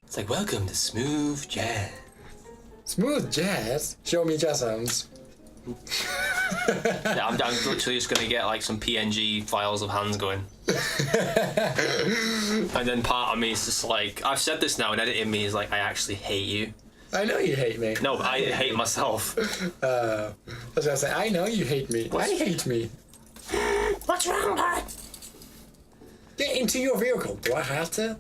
It's like, welcome to smooth jazz. Smooth jazz? Show me jazz hands. Yeah, I'm literally just gonna get like some PNG files of hands going. And then part of me is just like, I've said this now, and editing me is like, I actually hate you. I know you hate me. No, but I hate myself. I was gonna say, I know you hate me. Why do you hate me? What's wrong, Dad? Get into your vehicle. Do I have to?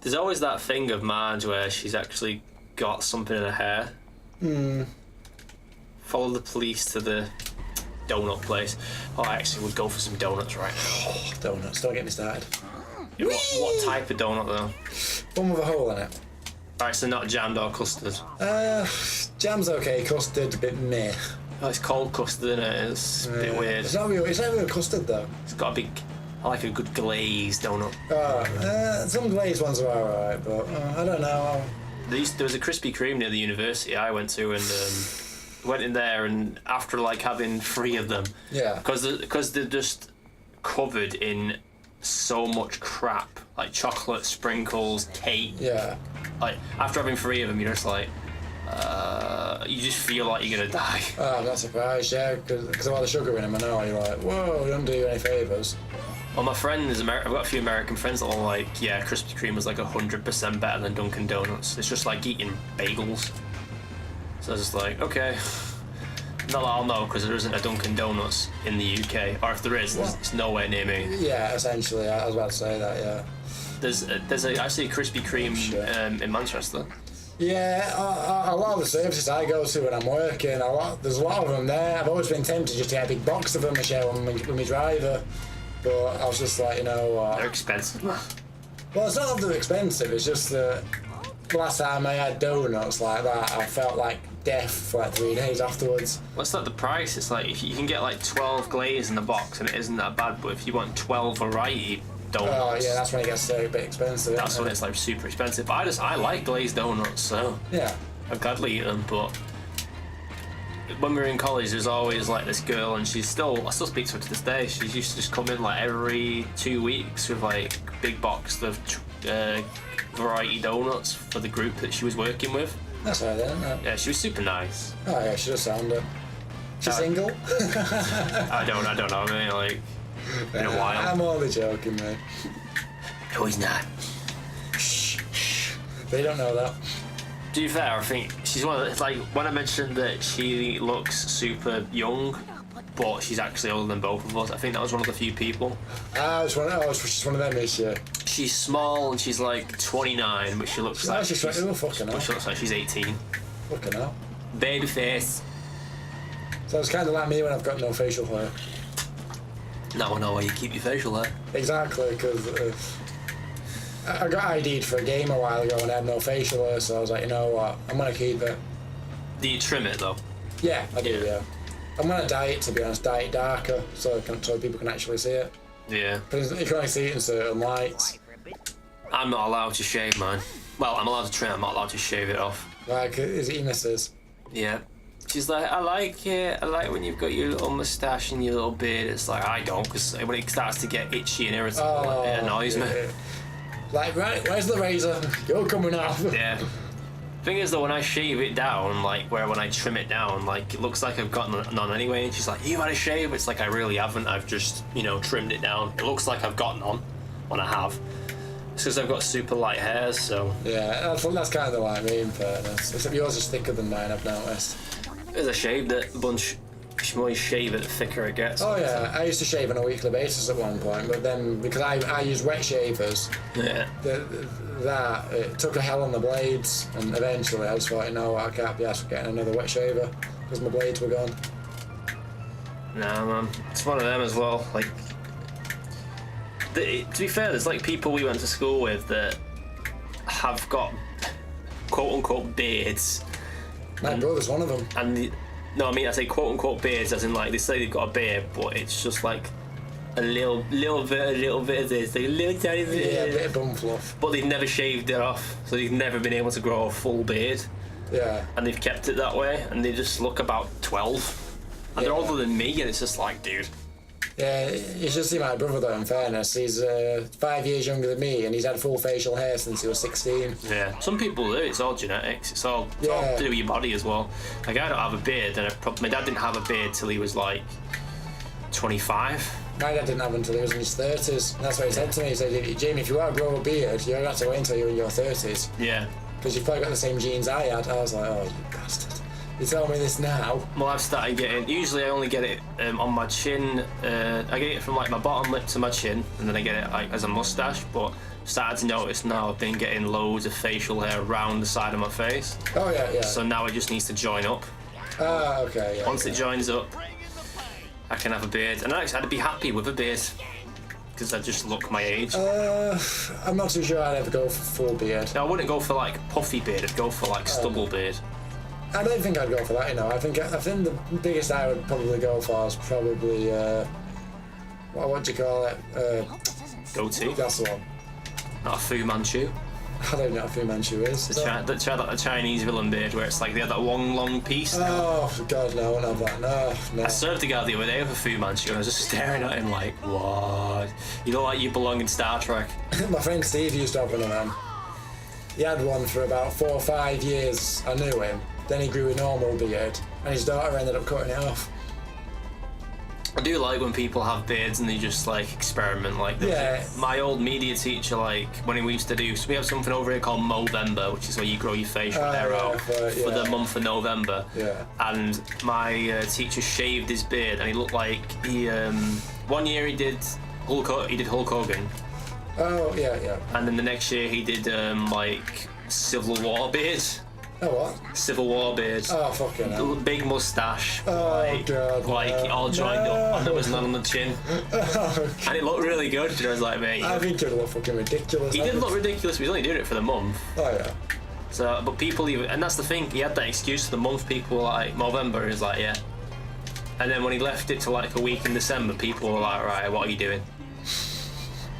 There's always that thing of Marge where she's actually got something in her hair. Follow the police to the donut place. Oh, I actually would go for some donuts right now. Oh, donuts. Don't get me started. Yeah, what type of donut though? One with a hole in it. Alright, so not jammed or custard. Jam's okay. Custard, a bit meh. Oh, it's cold custard, isn't it? It's a bit weird. It's not real custard though. It's got a big... I like a good glazed donut. Some glazed ones are alright, but I don't know. There was a Krispy Kreme near the university I went to, and went in there, and after like having 3 of them, Yeah. because they're just covered in so much crap, like chocolate, sprinkles, cake. Yeah. Like after having 3 of them, you're just like, you just feel like you're gonna die. Oh, I'm not surprised, yeah, because of all the sugar in them, I know. You're like, whoa, don't do you any favours. Well, my friend is I've got a few American friends that are like, yeah, Krispy Kreme was like 100% better than Dunkin' Donuts. It's just like eating bagels. So I was just like, okay. Not that I'll know, because there isn't a Dunkin' Donuts in the UK, or if there is, it's nowhere near me. Yeah, essentially, I was about to say that, yeah. There's actually a Krispy Kreme in Manchester. Yeah, a lot of the services I go to when I'm working, there's a lot of them there. I've always been tempted just to get a big box of them and share one with my driver, but I was just like, you know... They're expensive. Well, it's not that they're expensive, it's just that the last time I had donuts like that, I felt like death for like 3 days afterwards. What's that the price? It's like, if you can get like 12 glaze in the box, and it isn't that bad, but if you want 12 variety donuts... Oh yeah, that's when it gets a bit expensive. That's when it's like super expensive. But I like glazed donuts, so... Yeah. I'd gladly eat them, but... When we were in college, there's always like this girl, and I still speak to her to this day. She used to just come in like every 2 weeks with like big box of variety donuts for the group that she was working with. That's right then. Yeah, she was super nice. Oh yeah, she does sound it. She's single? I don't know. I mean, like, in a while. I'm only joking, mate. No, he's not. Shh. They don't know that. To be fair, I think she's one of the, like, when I mentioned that she looks super young, but she's actually older than both of us, I think that was one of the few people. She's one of them, is she? She's small and she's like 29, but she looks like she's fucking hell. she looks like she's 18. Fucking hell. Baby face. So it's kind of like me when I've got no facial hair. Now I know where you keep your facial hair. Exactly, because I got ID'd for a game a while ago and I had no facial hair, so I was like, you know what, I'm gonna keep it. Do you trim it though? Yeah, I do, yeah. I'm gonna dye it, to be honest, dye it darker so people can actually see it. Yeah. Because you can only see it in certain lights. I'm not allowed to shave mine. Well, I'm allowed to trim, I'm not allowed to shave it off. Like, is it your missus? Yeah. She's like, I like it. I like when you've got your little moustache and your little beard. It's like, I don't, because when it starts to get itchy and irritable, it annoys me. Like, right, where's the razor? You're coming off. Yeah. Thing is though, when I shave it down, like when I trim it down, like it looks like I've gotten none anyway. And she's like, "You had a shave?" It's like I really haven't. I've just trimmed it down. It looks like I've got none when I have. It's because I've got super light hairs, so. Yeah, that's kind of like me in fairness. Except yours is thicker than mine, I've noticed. As I shaved it, the more you shave it, the thicker it gets. Oh yeah, I used to shave on a weekly basis at one point, but then because I use wet shavers, yeah, it took a hell on the blades, and eventually I just thought, you know what, I can't be asked for getting another wet shaver because my blades were gone. Nah, man, it's one of them as well. Like, to be fair, there's like people we went to school with that have got quote unquote beards. My brother's one of them. And no, I mean, I say quote unquote beards, as in like they say they've got a beard, but it's just like a little bit of this, like a little tiny bit. Yeah, a bit of bum fluff. But they've never shaved it off, so they've never been able to grow a full beard. Yeah. And they've kept it that way, and they just look about 12. And they're older than me, and it's just like, dude. Yeah, you should see my brother though, in fairness. He's 5 years younger than me and he's had full facial hair since he was 16. Yeah, some people do. It's all genetics. It's all to do with your body as well. Like, I don't have a beard, and my dad didn't have a beard till he was like 25. My dad didn't have one until he was in his 30s. And that's what he said to me. He said, Jamie, if you want to grow a beard, you're going to have to wait until you're in your 30s. Yeah. Because you've probably got the same genes I had. I was like, oh, you bastard. You tell me this now. Well, I've started getting. Usually, I only get it on my chin. I get it from like my bottom lip to my chin, and then I get it like as a mustache. But started to notice now I've been getting loads of facial hair around the side of my face. Oh yeah, yeah. So now it just needs to join up. Ah, okay, yeah. Once it joins up, I can have a beard, and actually I'd be happy with a beard because I just look my age. I'm not too sure I'd ever go for full beard. No, I wouldn't go for like puffy beard. I'd go for like stubble beard. I don't think I'd go for that, you know. I think the biggest I would probably go for is probably what do you call it? Goatee. That's the one. Not a Fu Manchu. I don't know what Fu Manchu is. The Chinese villain beard where it's like they have that long piece. Oh God, no, I won't have that. No. I served a guy the other day with a Fu Manchu and I was just staring at him like, what? You look like you belong in Star Trek. My friend Steve used to have one of them. He had one for about 4 or 5 years. I knew him. Then he grew a normal beard, and his daughter ended up cutting it off. I do like when people have beards and they just like experiment like this. Yeah. My old media teacher, like when we used to do, so we have something over here called Movember, which is where you grow your facial hair out for the month of November. Yeah. And my teacher shaved his beard, and he looked like he. One year he did Hulk Hogan. Oh yeah. And then the next year he did like Civil War beard. Oh what? Civil War beard. Oh fucking hell. Big mustache. Oh God. All joined up, and there was none on the chin. Oh, And it looked really good. And I was like, mate. I think it would look fucking ridiculous. He did look ridiculous, but he's only doing it for the month. Oh yeah. So, but people even, and that's the thing. He had that excuse for the month. People were like, Movember. He's like, yeah. And then when he left it to like a week in December, people were like, right, what are you doing?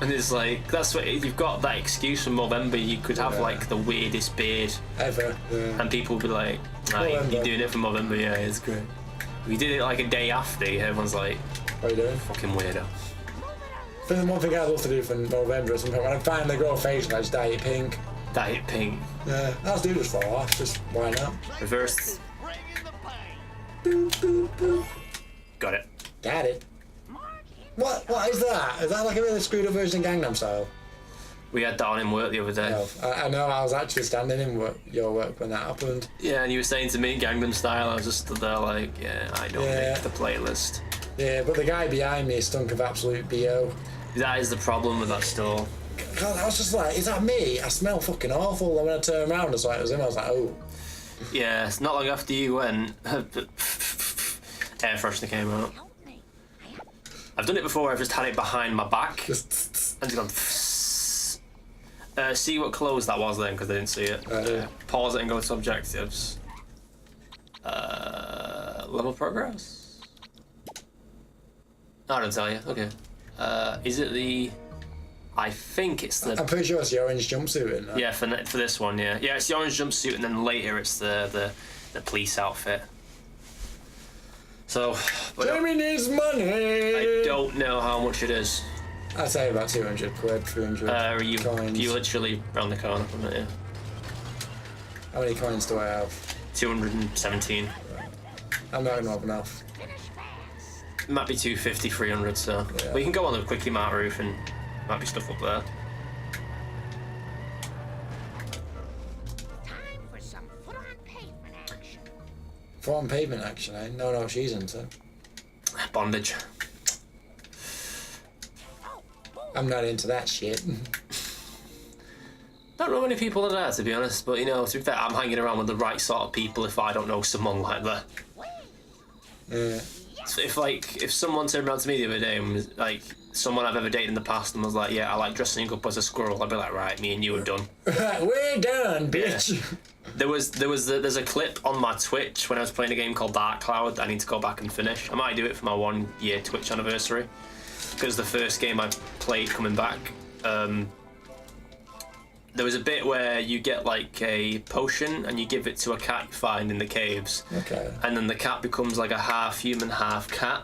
And it's like, that's what you've got, that excuse from Movember. You could have like the weirdest beard Ever. Yeah. and people would be like, nah, you're doing it for Movember. Yeah, it's great. We did it like a day after. Everyone's like, what are you doing? fucking weirdo. I think the one thing I'd love to do for November is when I finally grow a face, I just dye it pink. Dye it pink. Yeah, I'll do this for a while. Just why not? Reverse. Boop, boop, boop. Got it. Got it. What is that? Is that like a really screwed up version of Gangnam Style? We had that on in work the other day. No, I know. I was actually standing in your work when that happened. Yeah, and you were saying to me Gangnam Style. I was just stood there like, yeah, I don't make the playlist. Yeah, but the guy behind me stunk of absolute BO. That is the problem with that store. God, I was just like, is that me? I smell fucking awful. And when I turned around, I saw it was him. I was like, oh. Yeah, it's not long after you went, air freshener came out. I've done it before. I've just had it behind my back and it's gone. See what close that was then, because I didn't see it. Pause it and go to objectives. Level progress. I don't tell you. Okay. Is it the? I think it's the. I'm pretty sure it's the orange jumpsuit in that. Yeah, for this one, yeah. Yeah, it's the orange jumpsuit, and then later it's the police outfit. So, Jamie needs money. I don't know how much it is. I'd say about 200 quid, 300 You coins. you literally round the corner from it, yeah. How many coins do I have? 217. I'm not gonna have enough. Might be 250, 300, so. Yeah. We can go on the Quickie Mart roof and might be stuff up there. Time for some foot on pavement action. Foot on pavement action, eh? No, she's into. Bondage. I'm not into that shit. Don't know many people that are, to be honest, but you know, to be fair, I'm hanging around with the right sort of people if I don't know someone like that. Yeah. So if someone turned around to me the other day and was like, someone I've ever dated in the past and was like, yeah, I like dressing up as a squirrel, I'd be like, right, me and you are done. We're done, bitch. Yeah. There's a clip on my Twitch when I was playing a game called Dark Cloud that I need to go back and finish. I might do it for my 1 year Twitch anniversary. Because the first game I played coming back, There was a bit where you get like a potion and you give it to a cat you find in the caves. Okay. And then the cat becomes like a half human, half cat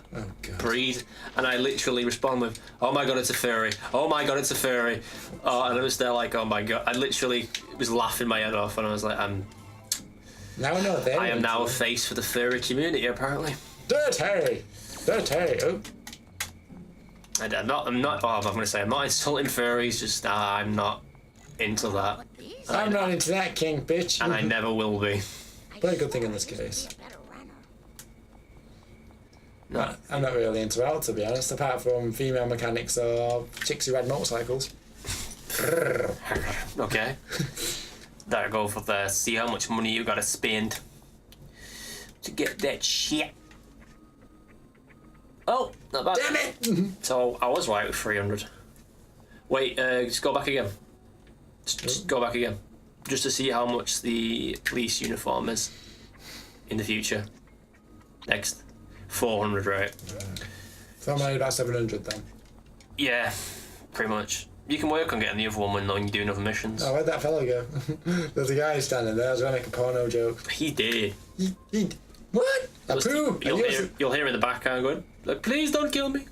breed. And I literally respond with, "Oh my god, it's a furry! Oh my god, it's a furry!" Oh, and I was there like, "Oh my god!" I literally was laughing my head off, and I was like, Now I know I am now a face for the furry community, apparently. Dirty! Oh. I'm not. Oh, I'm going to say I'm not insulting furries. Just I'm not into that. I'm not into that king, bitch. And I never will be. But a good thing in this case. No. I'm not really into it, to be honest, apart from female mechanics or chicks who ride motorcycles. Okay. There, go for the. See how much money you gotta spend to get that shit. Oh, not bad. Damn it! So I was right with 300. Wait, just go back again. Just go back again. Just to see how much the police uniform is in the future. Next. 400, right? So I'm only about 700 then. Yeah, pretty much. You can work on getting the other one when you're doing other missions. Oh, where'd that fellow go? There's a guy standing there. I was going to make a porno joke. He did. What? A poo? You'll hear in the background going, "Look, please don't kill me.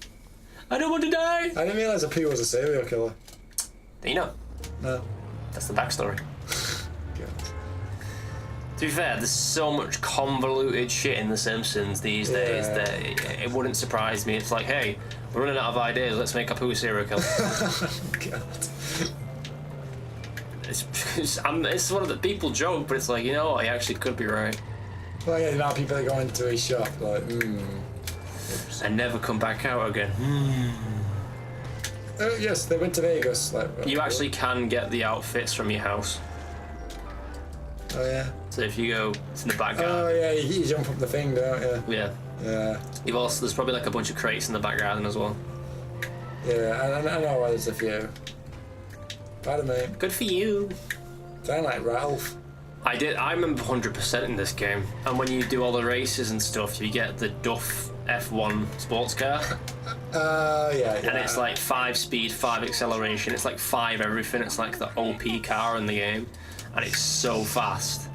I don't want to die." I didn't realise a poo was a serial killer. Do you know? No. That's the backstory. God. To be fair, there's so much convoluted shit in The Simpsons these days that it wouldn't surprise me. It's like, hey, we're running out of ideas, let's make a poo serial killer. God. It's one of the people joke, but it's like, you know what, I actually could be right. Well, yeah, the amount of people that go into his shop, like, And never come back out again. Yes, they went to Vegas. Like, You actually can get the outfits from your house. Oh, yeah. So if you go to the back Oh, garden. yeah, you jump up the thing, don't you? Yeah. Yeah. You've also, there's probably like a bunch of crates in the back garden as well. Yeah, I know why there's a few. Pardon me. Good for you. Sound like Ralph. I remember 100% in this game. And when you do all the races and stuff, you get the Duff F1 sports car. Yeah. And it's like 5 speed, 5 acceleration. It's like 5 everything. It's like the OP car in the game. And it's so fast.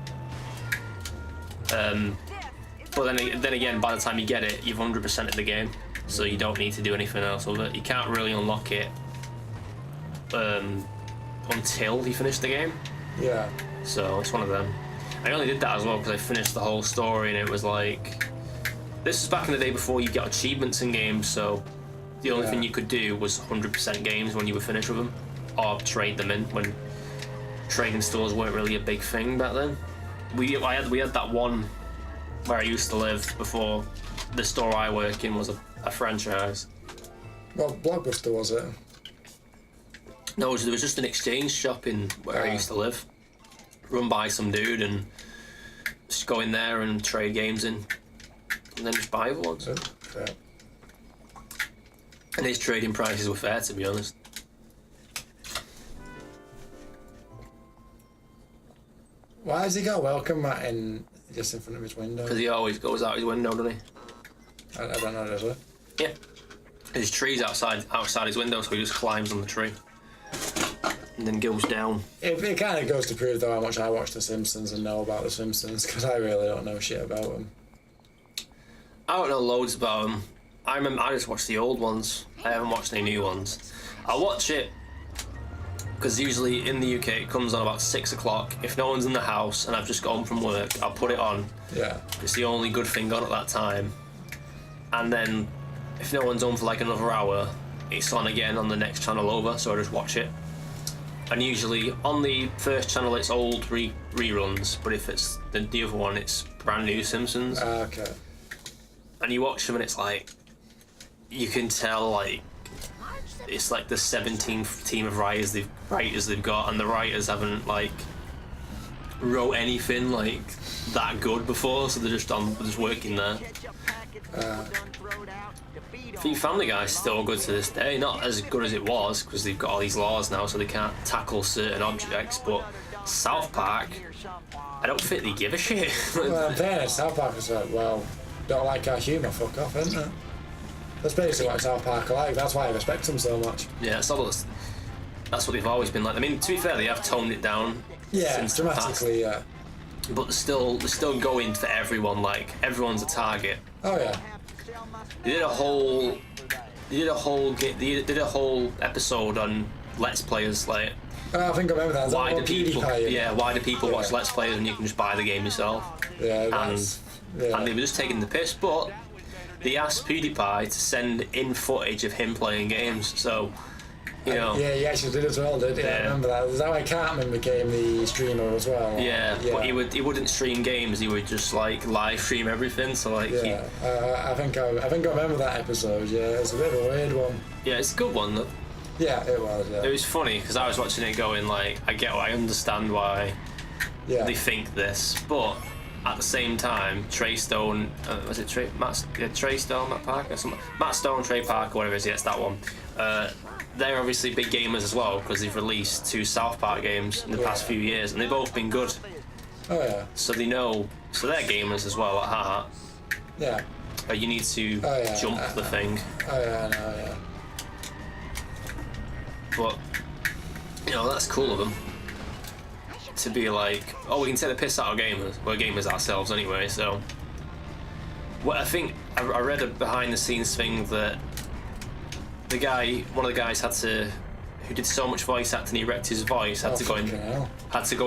But then again, by the time you get it, you've 100%ed the game. So you don't need to do anything else with it. You can't really unlock it until you finish the game. Yeah. So it's one of them. I only did that as well because I finished the whole story, and it was like, this was back in the day before you got achievements in games, so the only thing you could do was 100% games when you were finished with them, or trade them in when trading stores weren't really a big thing back then. We had that one where I used to live before the store I work in was a franchise. What Blockbuster was it? No, there was just an exchange shop in where I used to live, run by some dude, and just go in there and trade games in, and then just buy other ones. Oh, fair. And his trading prices were fair, to be honest. Why has he got a welcome mat in just in front of his window? Because he always goes out his window, doesn't he? I don't know, does it? Yeah. His tree's outside his window, so he just climbs on the tree. And then goes down. It kind of goes to prove, though, how much I watch The Simpsons and know about The Simpsons, because I really don't know shit about them. I don't know loads about them. I just watched the old ones. I haven't watched any new ones. I watch it because usually in the UK it comes on about 6 o'clock. If no one's in the house and I've just got home from work, I'll put it on. Yeah. It's the only good thing on at that time. And then if no one's on for like another hour, it's on again on the next channel over, so I just watch it. And usually on the first channel it's old reruns, but if it's the other one, it's brand new Simpsons. Okay. And you watch them and it's like, you can tell like it's like the 17th team of writers they've got, and the writers haven't like wrote anything like that good before, so they're just working there. Family Guy's still good to this day, not as good as it was because they've got all these laws now, so they can't tackle certain objects. But South Park, I don't think they give a shit. Well, in fairness, South Park is like, well, don't like our humour, fuck off, isn't it? That's basically what South Park are like. That's why I respect them so much. Yeah, it's all that's what they've always been like. I mean, to be fair, they have toned it down. Yeah, since the past, dramatically, yeah. but they're still going for everyone. Like everyone's a target. Oh yeah. They did a whole episode on Let's Players. Like, I think I remember that. Is that why do what people? PewDiePie? Yeah, why do people Yeah. watch Let's Players when you can just buy the game yourself? Yeah, And that's, yeah. and they were just taking the piss, but they asked PewDiePie to send in footage of him playing games. So, you know. Yeah, he actually did as well, did he? Yeah. I remember that. Is that why Cartman became the streamer as well? Yeah, but he wouldn't stream games. He would just like live stream everything. So like, Yeah, I think I remember that episode. Yeah, it's a bit of a weird one. yeah, it's a good one. Though. Yeah, it was. Yeah. It was funny because I was watching it going like, I understand why Yeah. they think this, but at the same time, Trey Stone, was it Trey Stone, Matt Parker, Matt Stone, Trey Parker, whatever it is, yes, that one. They're obviously big gamers as well because they've released 2 South Park games in the past few years, and they've both been good. Oh yeah. So they know, so they're gamers as well at heart. Yeah. But you need to jump the thing. Oh yeah, I know, yeah. But you know, that's cool of them to be like, oh, we can take the piss out of gamers. We're gamers ourselves anyway, so. Well, I think I read a behind the scenes thing that one of the guys who did so much voice acting, he wrecked his voice, had to go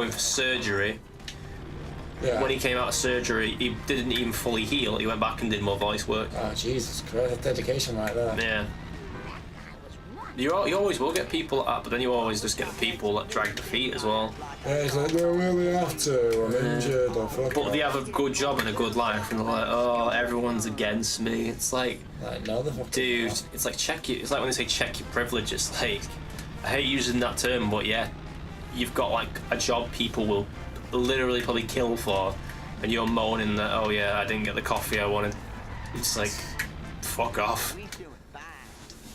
in for surgery. Yeah. When he came out of surgery, he didn't even fully heal. He went back and did more voice work. Oh Jesus Christ, that's dedication right there. Yeah. You always will get people like that, but then you always just get the people that drag the feet as well. Yeah, he's like, no, really have to. I'm injured. Or fuck But off. they have a good job and a good life, and they're like, oh, everyone's against me. It's like, Like, no, the fuck. dude, it's like it's like when they say check your privilege. It's like, I hate using that term, but yeah, you've got like a job people will literally probably kill for, and you're moaning that, oh yeah, I didn't get the coffee I wanted. It's like, fuck off.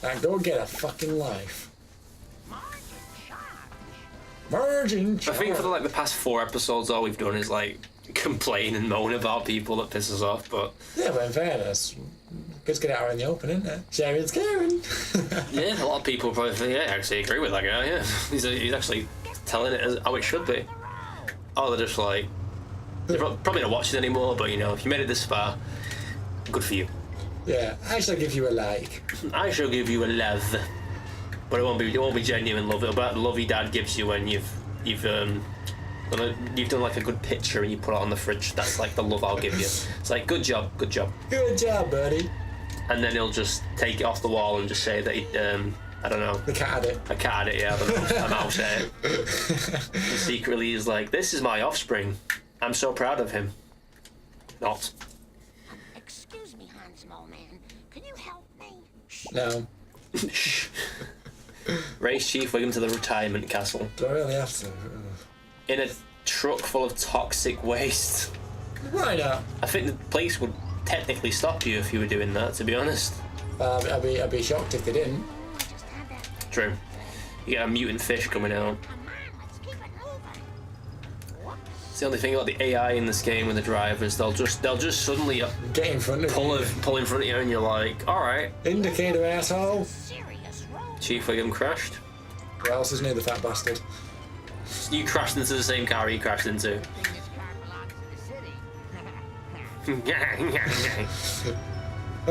Like, go get a fucking life. Margin I think for the past 4 episodes, all we've done is like complain and moan about people that piss us off. But yeah, but in fairness, good to get it out in the open, isn't it? Sharing's caring. yeah, a lot of people probably I actually agree with that guy. Yeah, he's actually telling it as how it should be. Oh, they're just like they're probably not watching anymore. But you know, if you made it this far, good for you. Yeah, I shall give you a like. I shall give you a love, but it won't be genuine love. It'll be like the love your dad gives you when you've done like a good picture and you put it on the fridge. That's like the love I'll give you. It's like good job. Good job, buddy. And then he'll just take it off the wall and just say that he, I don't know. The cat had it. A cat had it, yeah. A mouse had it. And secretly he's like, this is my offspring. I'm so proud of him. Not. Excuse me, handsome old man. Can you help me? No. Race Chief Wiggum to the retirement castle. Do I really have to? In a truck full of toxic waste. Why not? I think the police would technically stop you if you were doing that, to be honest. I'd be shocked if they didn't. Just had that. True. You get a mutant fish coming out. Come on, let's keep it moving. It's the only thing about the AI in this game with the drivers. They'll just suddenly Get in front of pull you. in front of you, and you're like, all right. Indicator, asshole. Serious road. Chief Wiggum crashed. Who else is near the fat bastard? You crashed into the same car he crashed into. Think this car belongs to the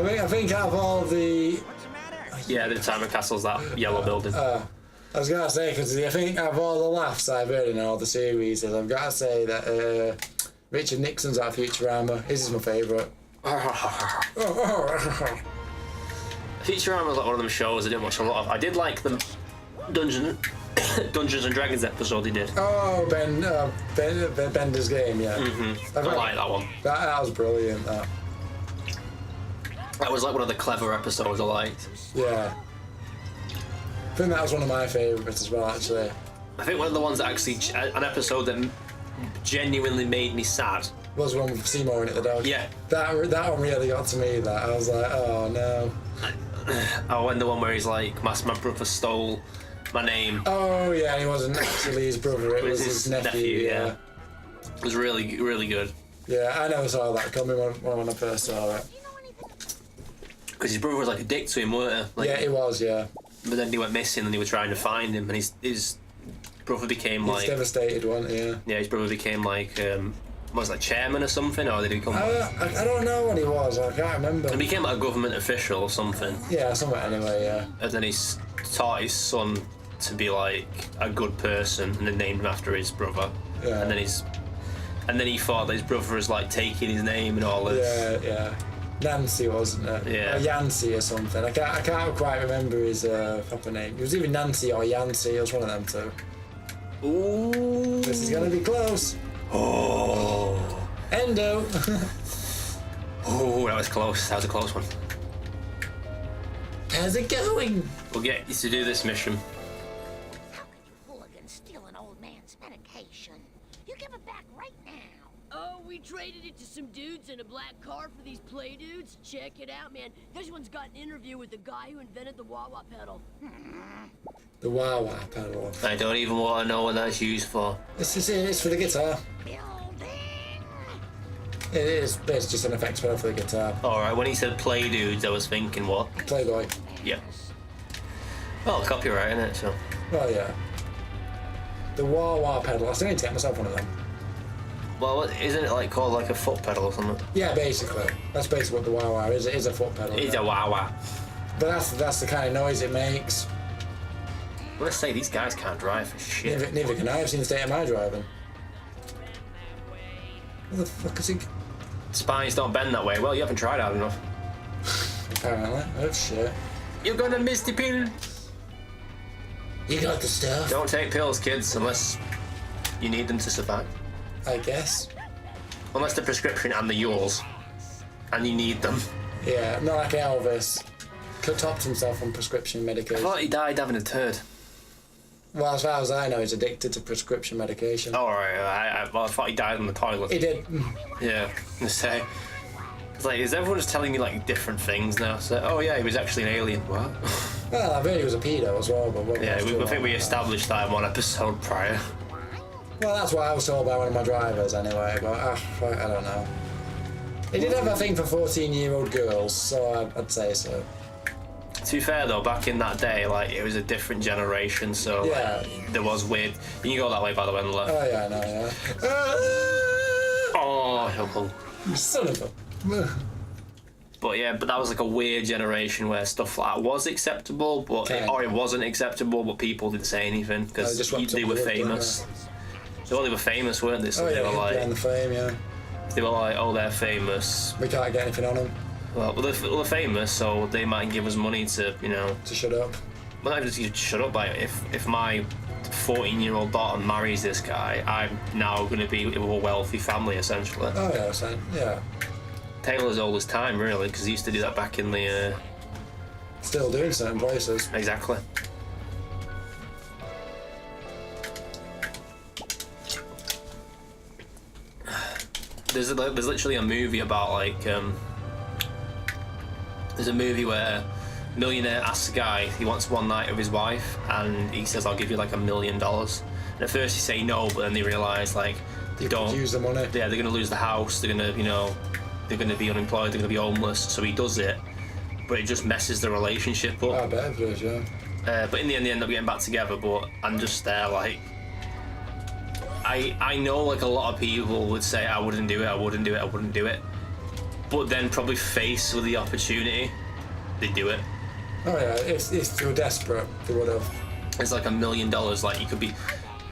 city. I think out of all the... What's the matter? Yeah, the retirement castle's that yellow building. I was gonna say, because I think out of all the laughs I've heard in all the series, I've got to say that Richard Nixon's out of Futurama. His is my favourite. Futurama was like one of them shows I didn't watch a lot of. I did like the Dungeons and Dragons episode he did. Oh, Bender's Game, yeah. I like that one. That was brilliant, that. That was like one of the clever episodes I liked. Yeah. I think that was one of my favourites as well, actually. I think one of the ones that actually, an episode that genuinely made me sad. Was one with Seymour in it, the dog. Yeah. That one really got to me, that. I was like, oh no. Oh, and the one where he's like, my brother stole my name. Oh yeah, he wasn't actually his brother, it was his nephew, yeah. It was really, really good. Yeah, I never saw that coming when I first saw it. Because his brother was like a dick to him, weren't he? Like, Yeah, it was, yeah. But then he went missing, and they were trying to find him, and his brother became He's like devastated one, yeah. Yeah, his brother became like was like chairman or something, or did he become? I don't know what he was. I can't remember. He became like a government official or something. Yeah, something anyway. Yeah. And then he taught his son to be like a good person, and then named him after his brother. Yeah. And then he thought that his brother was like taking his name and all this. Yeah. Nancy, wasn't it? Yeah. Or Yancey or something. I can't quite remember his proper name. It was either Nancy or Yancey. It was one of them two. Ooh. This is gonna be close. Oh. Endo. Oh, that was close. That was a close one. How's it going? We'll get you to do this mission. How could you hooligans steal an old man's medication? You give it back right now. Oh, we traded it to some dudes in a black car for these play dudes. Check it out, man. This one's got an interview with the guy who invented the wah-wah pedal. The wah-wah pedal. I don't even want to know what that's used for. This is it. It's for the guitar. Building. It is. But it's just an effects pedal for the guitar. Alright, when he said play dudes, I was thinking what? Playboy. Yeah. Well, copyright, innit? So. Oh yeah. The wah-wah pedal. I still need to get myself one of them. Well, isn't it like called like a foot pedal or something? Yeah, basically. That's basically what the wah-wah is. It is a foot pedal. It's yeah. a wah-wah. But that's the kind of noise it makes. Let's say these guys can't drive for shit. Neither can I. I've seen the state of my driving. What the fuck is he? Spines don't bend that way. Well, you haven't tried hard enough. Apparently. Oh shit. You're gonna miss the pill. You got the stuff. Don't take pills, kids, unless you need them to survive. I guess. Unless they're prescription and they're yours. And you need them. Yeah, not like Elvis. Topped himself on prescription I medication. thought he died having a turd. Well, as far as I know, he's addicted to prescription medication. Oh, right. I thought he died on the toilet. He did. Yeah, I say. It's like, is everyone just telling me like different things now? So, oh yeah, he was actually an alien. What? Well, I heard he was a pedo as well, but Yeah, I think we established that in one episode prior. Well, that's what I was told by one of my drivers anyway, but I don't know. He did have a thing for 14-year-old girls, so I'd say so. To be fair though, back in that day, like it was a different generation, so Yeah. there was weird. You can go that way by the way on the left. Oh yeah, I know, yeah. Oh, helpful. Son of a... But yeah, but that was like a weird generation where stuff like that was acceptable, but or it wasn't acceptable, but people didn't say anything because they were famous. Well, they were famous, weren't they? So Oh they yeah, were like, behind the fame, yeah. they were like, oh, they're famous. We can't get anything on them. Well, they're famous, so they might give us money to, you know. To shut up. Well, not just shut up. Like, if my 14-year-old daughter marries this guy, I'm now going to be with a wealthy family, essentially. Oh yeah, so, yeah. Taylor's old as time, really, because he used to do that back in the. Still doing certain places. Exactly. There's literally a movie about like there's a movie where a millionaire asks a guy he wants one night with his wife and he says I'll give you like $1 million, and at first he say no, but then they realise like they don't use the money. Yeah, they're gonna lose the house, they're gonna, you know, they're gonna be unemployed, they're gonna be homeless, so he does it, but it just messes the relationship up. I bet it does, yeah. But in the end they end up getting back together, but I'm just there like I know like a lot of people would say I wouldn't do it, but then probably faced with the opportunity, they do it. Oh yeah, if they were desperate, they would have. It's like $1 million, like you could be,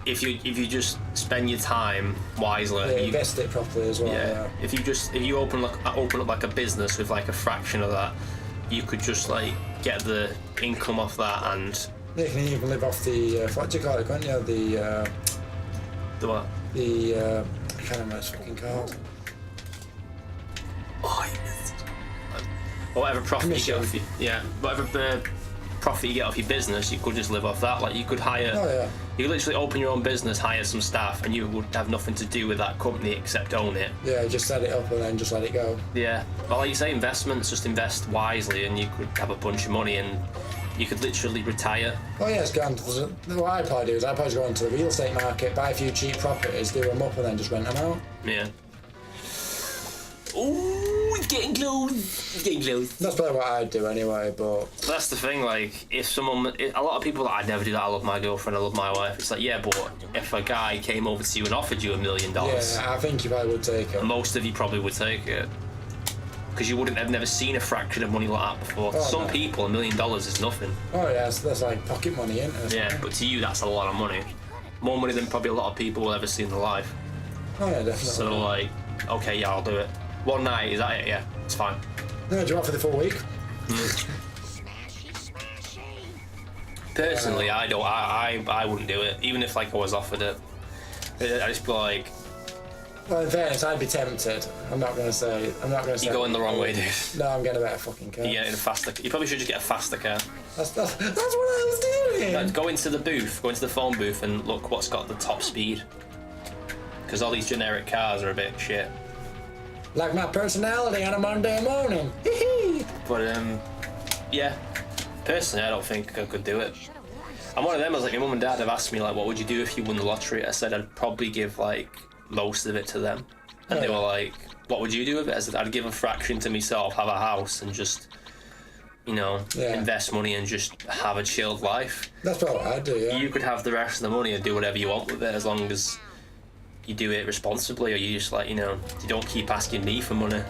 if you just spend your time wisely. Yeah, invest it properly as well. Yeah. If you open up like a business with like a fraction of that, you could just like get the income off that and. You can even live off the what do you call it, can't you? The what? I can't remember what it's fucking called. Oh, whatever profit you get off whatever profit you get off your business, you could just live off that. Like you could hire. Oh yeah. You could literally open your own business, hire some staff, and you would have nothing to do with that company except own it. Yeah, just set it up and then just let it go. Yeah. Well, like you say, investments, just invest wisely, and you could have a bunch of money and. You could literally retire. Oh yeah, it's grand. What I probably do is I probably go into the real estate market, buy a few cheap properties, do them up, and then just rent them out. Yeah. Ooh, It's getting close. It's getting close. That's probably what I'd do anyway, but... That's the thing, like, a lot of people that I'd never do that, I love my girlfriend, I love my wife, it's like, yeah, but if a guy came over to you and offered you $1 million, yeah, I think you probably would take it. most of you probably would take it. Because you wouldn't have never seen a fraction of money like that before. To some people, $1 million is nothing. Oh yeah, that's like pocket money, isn't it? Yeah, but to you, that's a lot of money. More money than probably a lot of people will ever see in their life. Oh yeah, definitely. So, like, okay, yeah, I'll do it. One night, is that it? Yeah, it's fine. No, do you want for the full week? Smashy, smashy. Personally, I wouldn't do it, even if, like, I was offered it. I'd just be like... Well, in fairness, I'd be tempted. I'm not gonna say. You're going the wrong way, dude. No, I'm getting a better fucking car. You get in a faster... You probably should just get a faster car. That's what I was doing. Like, go into the phone booth and look what's got the top speed. Because all these generic cars are a bit shit. Like my personality on a Monday morning. But, yeah. Personally, I don't think I could do it. I'm one of them, I was like, my mum and dad have asked me, like, what would you do if you won the lottery? I said I'd probably give, like, most of it to them. And they were like, what would you do with it? I said I'd give a fraction to myself, have a house, and just, you know, invest money and just have a chilled life. That's probably what I'd do, yeah. You could have the rest of the money and do whatever you want with it, as long as you do it responsibly, or you just, like, you know, you don't keep asking me for money.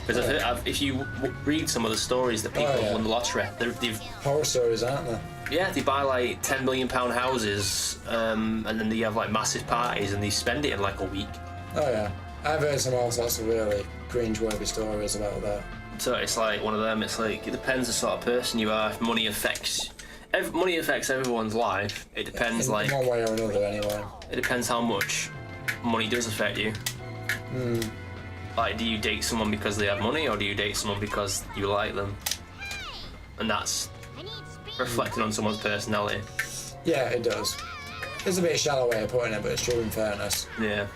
Because if you read some of the stories that people won the lottery, they've horror stories, aren't they? yeah, they buy like £10 million houses, and then they have like massive parties and they spend it in like a week. Oh yeah, I've heard some all sorts of really cringe-worthy stories about that. So it's like one of them. It's like it depends the sort of person you are. If money affects everyone's life. It depends, in like one way or another, anyway. it depends how much money does affect you. Like, do you date someone because they have money, or do you date someone because you like them? And that's reflecting on someone's personality. Yeah, it does. It's a bit shallow way of putting it, but it's true in fairness. Yeah.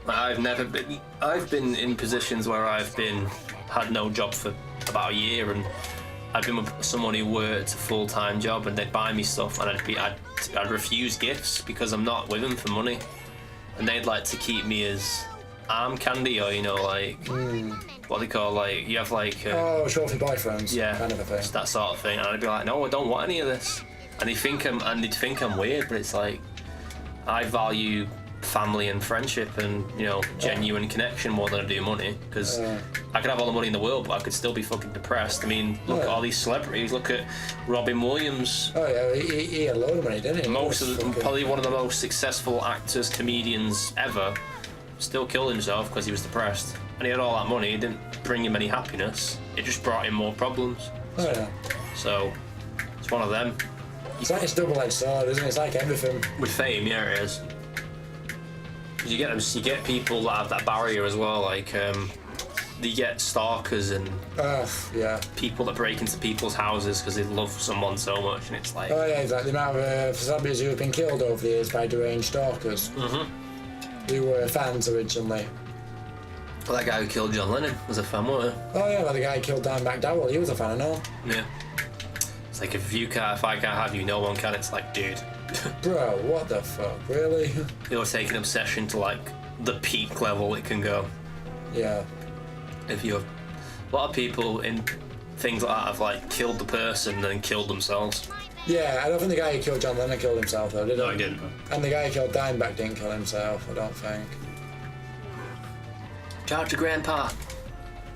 I've been in positions where had no job for about a year, and I'd been with someone who worked a full-time job, and they'd buy me stuff, and I'd refuse gifts because I'm not with them for money, and they'd like to keep me as arm candy, or, you know, like what they call, like, you have like trophy boyfriends, yeah, kind of a thing. It's that sort of thing. And I'd be like, no, I don't want any of this, and they'd think I'm weird, but it's like I value family and friendship and, you know, genuine connection more than I do money, because I could have all the money in the world, but I could still be fucking depressed. I mean, look at all these celebrities. Look at Robin Williams. Oh yeah, he had a load of money, didn't he? Probably one of the most successful actors, comedians ever, still killed himself because he was depressed. And he had all that money. It didn't bring him any happiness. It just brought him more problems. Oh yeah. So it's one of them. It's like it's double-edged sword, isn't it? It's like everything. With fame, yeah, it is. You get people that have that barrier as well, like they get stalkers and people that break into people's houses because they love someone so much, and it's like... Oh yeah, it's like the amount of celebrities who have been killed over the years by deranged stalkers. Who were fans originally. Well, that guy who killed John Lennon was a fan, wasn't he? Oh yeah, well the guy who killed Dan McDowell, he was a fan, I know. Yeah. It's like, if I can't have you, no one can. It's like, dude. Bro, what the fuck, really? You're taking obsession to like the peak level it can go. Yeah. If you're... A lot of people in things like that have like killed the person and then killed themselves. Yeah, I don't think the guy who killed John Lennon killed himself though, did he? No, he didn't. And the guy who killed Dimebag didn't kill himself, I don't think. Talk to Grandpa.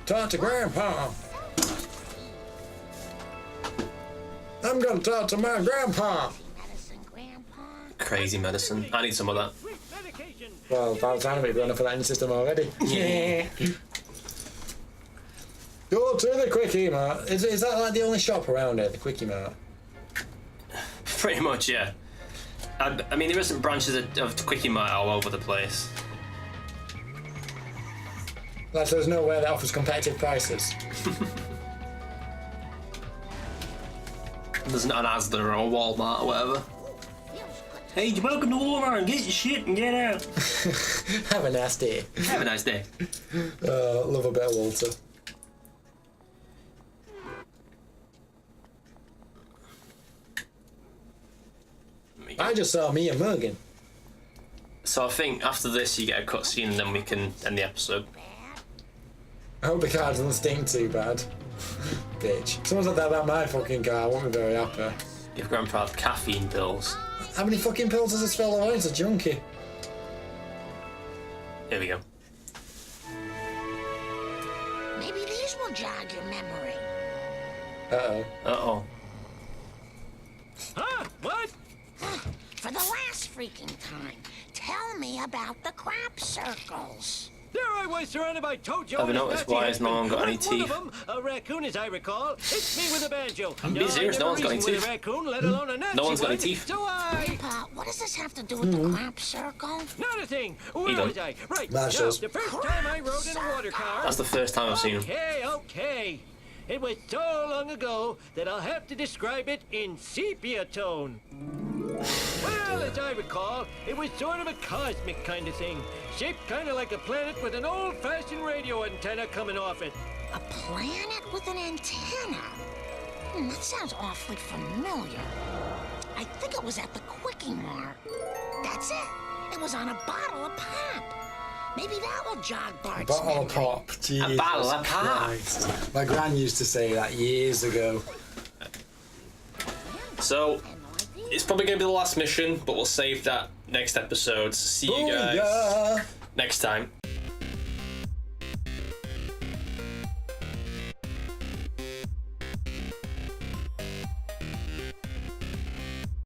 Talk to Grandpa. I'm gonna talk to my grandpa. Medicine, Grandpa. Crazy medicine. I need some of that. Well, by the time we've run off of that in the system already. Yeah. Go to the Quickie Mart. Is that like the only shop around here, the Quickie Mart? Pretty much, yeah. I mean, there isn't branches of the Quickie Mart all over the place. Like, there's nowhere that offers competitive prices. There's not an Asda or a Walmart or whatever. Hey, you're welcome to Walmart and get your shit and get out. Have a nice day. Have a nice day. Love a bit of Walter. I just saw Mia Morgan. So I think after this you get a cutscene and then we can end the episode. I hope the car doesn't stink too bad. Bitch. If someone said that about my fucking car, I won't be very happy. Give Grandpa caffeine pills. How many fucking pills does this fella want? He's a junkie. Here we go. Maybe these will jog your memory. Uh-oh. Uh-oh. Huh? What? For the last freaking time, tell me about the crap circles. There I was surrounded by Tojo. Have you noticed why has no one got any One teeth? of them, a raccoon, as I recall. It's me with a banjo. I'm being serious, no one's got any With teeth. a raccoon, let alone a No one's got any Nazi teeth. one. So I... Grandpa, what does this have to do with the crap circle? Not a thing. Where don't. was I? Right. That Now, shows. the first time I rode in a water car... That's the first time I've seen him. Okay. It was so long ago that I'll have to describe it in sepia tone. Well, as I recall, it was sort of a cosmic kind of thing. Shaped kind of like a planet with an old-fashioned radio antenna coming off it. A planet with an antenna? That sounds awfully familiar. I think it was at the Quickie Mart. That's it. It was on a bottle of pop. Maybe that will jog Bart's Bottle of memory. pop. Jesus bottle of pop. Christ. My gran used to say that years ago. So, it's probably going to be the last mission, but we'll save that next episode. See you guys Booyah! next time.